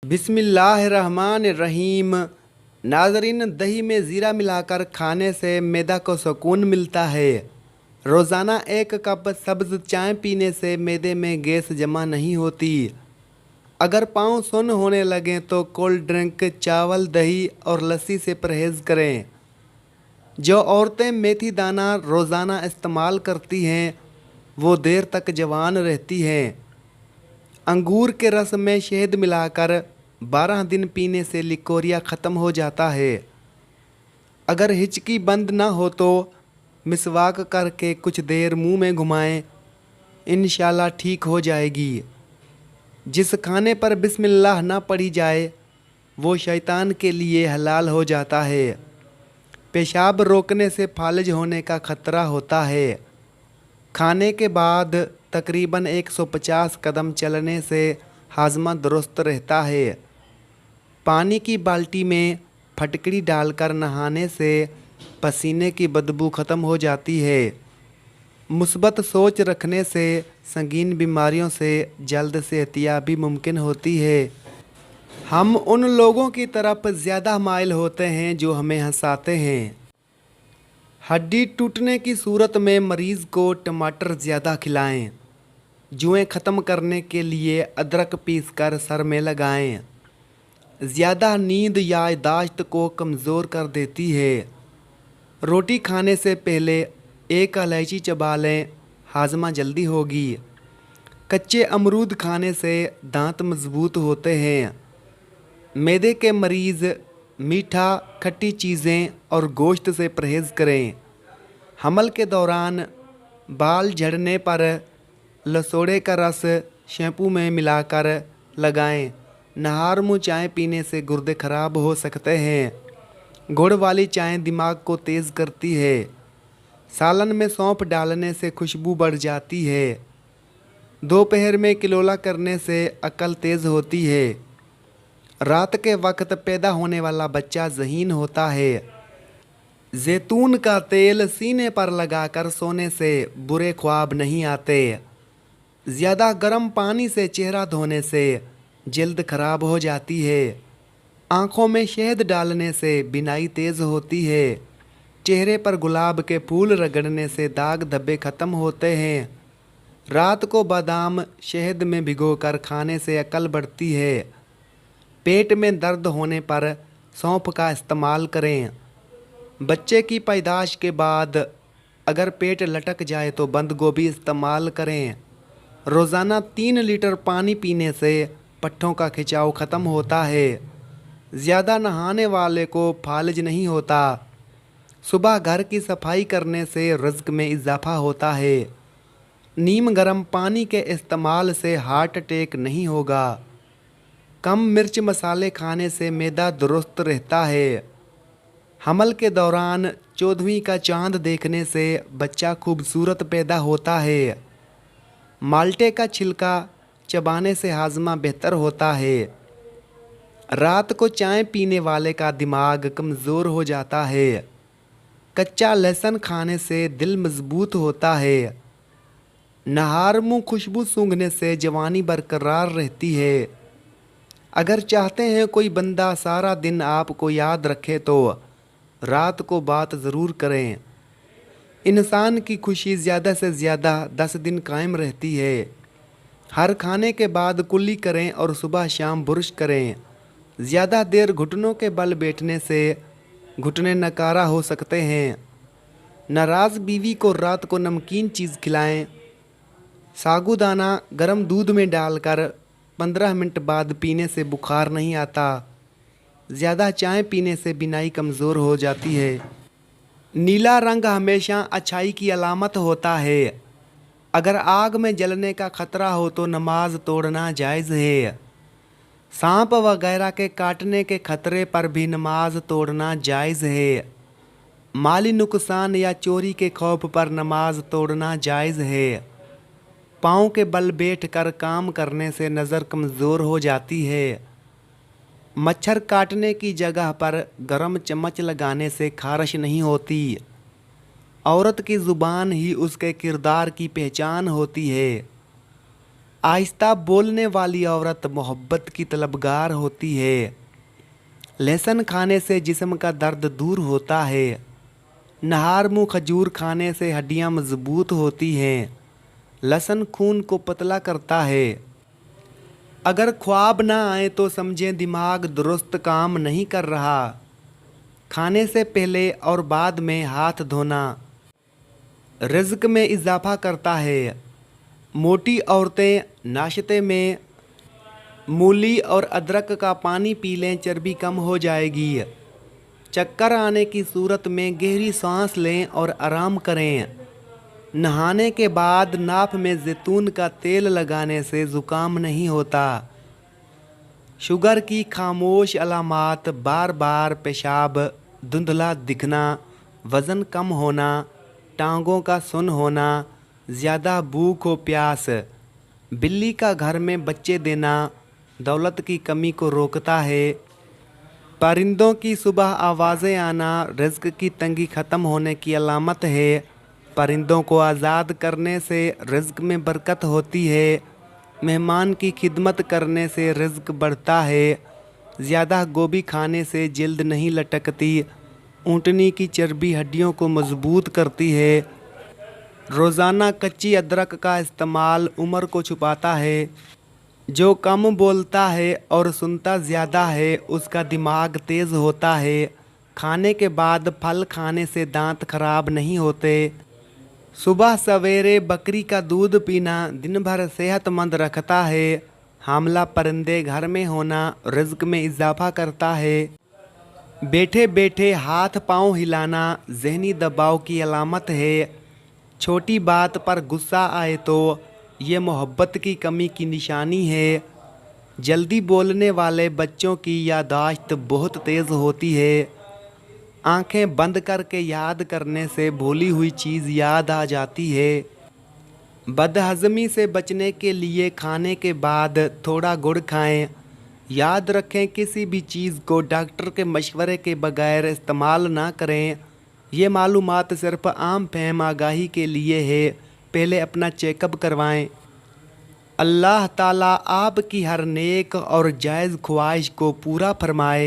बिस्मिल्लाहिर्रहमानिर्रहीम। नाज़रीन, दही में ज़ीरा मिलाकर खाने से मैदा को सुकून मिलता है। रोज़ाना 1 कप सब्ज़ चाय पीने से मैदे में गैस जमा नहीं होती। अगर पाँव सुन्न होने लगें तो कोल्ड ड्रिंक, चावल, दही और लस्सी से परहेज़ करें। जो औरतें मेथी दाना रोज़ाना इस्तेमाल करती हैं वो देर तक जवान रहती हैं। अंगूर के रस में शहद मिलाकर 12 दिन पीने से लिकोरिया ख़त्म हो जाता है। अगर हिचकी बंद ना हो तो मिसवाक करके कुछ देर मुंह में घुमाएं, इंशाल्लाह ठीक हो जाएगी। जिस खाने पर बिस्मिल्लाह ना पढ़ी जाए वो शैतान के लिए हलाल हो जाता है। पेशाब रोकने से फालिज होने का खतरा होता है। खाने के बाद तकरीबन 150 कदम चलने से हाजमा दुरुस्त रहता है। पानी की बाल्टी में फटकड़ी डालकर नहाने से पसीने की बदबू ख़त्म हो जाती है। मुस्बत सोच रखने से संगीन बीमारियों से जल्द सेहतियाबी मुमकिन होती है। हम उन लोगों की तरफ ज़्यादा माइल होते हैं जो हमें हंसाते हैं। हड्डी टूटने की सूरत में मरीज़ को टमाटर ज़्यादा खिलाएं। जुएं ख़त्म करने के लिए अदरक पीसकर सर में लगाएं। ज़्यादा नींद याददाश्त को कमज़ोर कर देती है। रोटी खाने से पहले 1 इलायची चबा लें, हाजमा जल्दी होगी। कच्चे अमरूद खाने से दांत मजबूत होते हैं। मैदे के मरीज़ मीठा, खट्टी चीज़ें और गोश्त से परहेज़ करें। हमल के दौरान बाल झड़ने पर लसोड़े का रस शैम्पू में मिलाकर लगाएं। नहार मुँह चाय पीने से गुर्दे खराब हो सकते हैं। गुड़ वाली चाय दिमाग को तेज़ करती है। सालन में सौंफ डालने से खुशबू बढ़ जाती है। दोपहर में किलोला करने से अक्ल तेज़ होती है। रात के वक्त पैदा होने वाला बच्चा ज़हीन होता है। जैतून का तेल सीने पर लगाकर सोने से बुरे ख्वाब नहीं आते। ज़्यादा गर्म पानी से चेहरा धोने से जल्द ख़राब हो जाती है। आँखों में शहद डालने से बीनाई तेज़ होती है। चेहरे पर गुलाब के फूल रगड़ने से दाग धब्बे ख़त्म होते हैं। रात को बादाम शहद में भिगोकर खाने से अकल बढ़ती है। पेट में दर्द होने पर सौंफ का इस्तेमाल करें। बच्चे की पैदाइश के बाद अगर पेट लटक जाए तो बंद गोभी इस्तेमाल करें। रोज़ाना 3 लीटर पानी पीने से पट्ठों का खिंचाव ख़त्म होता है। ज़्यादा नहाने वाले को फालिज नहीं होता। सुबह घर की सफाई करने से रिज़्क में इजाफा होता है। नीम गर्म पानी के इस्तेमाल से हार्ट अटैक नहीं होगा। कम मिर्च मसाले खाने से मैदा दुरुस्त रहता है। हमल के दौरान 14वीं का चांद देखने से बच्चा खूबसूरत पैदा होता है। माल्टे का छिलका चबाने से हाजमा बेहतर होता है। रात को चाय पीने वाले का दिमाग कमज़ोर हो जाता है। कच्चा लहसुन खाने से दिल मजबूत होता है। नहार मुँह खुशबू सूंघने से जवानी बरकरार रहती है। अगर चाहते हैं कोई बंदा सारा दिन आपको याद रखे तो रात को बात ज़रूर करें। इंसान की खुशी ज़्यादा से ज़्यादा 10 दिन कायम रहती है। हर खाने के बाद कुल्ली करें और सुबह शाम बुरुश करें। ज़्यादा देर घुटनों के बल बैठने से घुटने नकारा हो सकते हैं। नाराज़ बीवी को रात को नमकीन चीज़ खिलाएं। साबूदाना गर्म दूध में डालकर 15 मिनट बाद पीने से बुखार नहीं आता। ज़्यादा चाय पीने से बीनाई कमज़ोर हो जाती है। नीला रंग हमेशा अच्छाई की अलामत होता है। अगर आग में जलने का खतरा हो तो नमाज तोड़ना जायज़ है। सांप वगैरह के काटने के खतरे पर भी नमाज तोड़ना जायज़ है। माली नुकसान या चोरी के खौफ पर नमाज तोड़ना जायज़ है। पाँव के बल बैठकर काम करने से नज़र कमज़ोर हो जाती है। मच्छर काटने की जगह पर गरम चम्मच लगाने से खारिश नहीं होती। औरत की ज़ुबान ही उसके किरदार की पहचान होती है। आहिस्ता बोलने वाली औरत मोहब्बत की तलबगार होती है। लहसुन खाने से जिस्म का दर्द दूर होता है। नहार मुँह खजूर खाने से हड्डियाँ मजबूत होती हैं। लहसुन खून को पतला करता है। अगर ख्वाब ना आए तो समझें दिमाग दुरुस्त काम नहीं कर रहा। खाने से पहले और बाद में हाथ धोना रिज़्क में इजाफा करता है। मोटी औरतें नाश्ते में मूली और अदरक का पानी पी लें, चर्बी कम हो जाएगी। चक्कर आने की सूरत में गहरी सांस लें और आराम करें। नहाने के बाद नाक में जैतून का तेल लगाने से ज़ुकाम नहीं होता। शुगर की खामोश अलामात बार बार पेशाब, धुंधला दिखना, वज़न कम होना, टांगों का सुन होना, ज़्यादा भूख हो प्यास। बिल्ली का घर में बच्चे देना दौलत की कमी को रोकता है। परिंदों की सुबह आवाज़ें आना रिज़्क की तंगी ख़त्म होने की अलामत है। परिंदों को आज़ाद करने से रिज़्क में बरकत होती है। मेहमान की खिदमत करने से रिज़्क बढ़ता है। ज़्यादा गोभी खाने से जिल्द नहीं लटकती। ऊँटनी की चर्बी हड्डियों को मजबूत करती है। रोज़ाना कच्ची अदरक का इस्तेमाल उम्र को छुपाता है। जो कम बोलता है और सुनता ज़्यादा है उसका दिमाग तेज़ होता है। खाने के बाद फल खाने से दांत खराब नहीं होते। सुबह सवेरे बकरी का दूध पीना दिन भर सेहतमंद रखता है। हामला परिंदे घर में होना रिज़्क में इजाफा करता है। बैठे बैठे हाथ पांव हिलाना ज़हनी दबाव की अलामत है। छोटी बात पर गुस्सा आए तो ये मोहब्बत की कमी की निशानी है। जल्दी बोलने वाले बच्चों की याददाश्त बहुत तेज़ होती है। आंखें बंद करके याद करने से भूली हुई चीज़ याद आ जाती है। बदहज़मी से बचने के लिए खाने के बाद थोड़ा गुड़ खाएं। याद रखें किसी भी चीज़ को डॉक्टर के मशवरे के बगैर इस्तेमाल ना करें। ये मालूमात सिर्फ आम फहम आगाही के लिए है। पहले अपना चेकअप करवाएं। अल्लाह ताला आपकी हर नेक और जायज़ ख्वाहिश को पूरा फरमाए।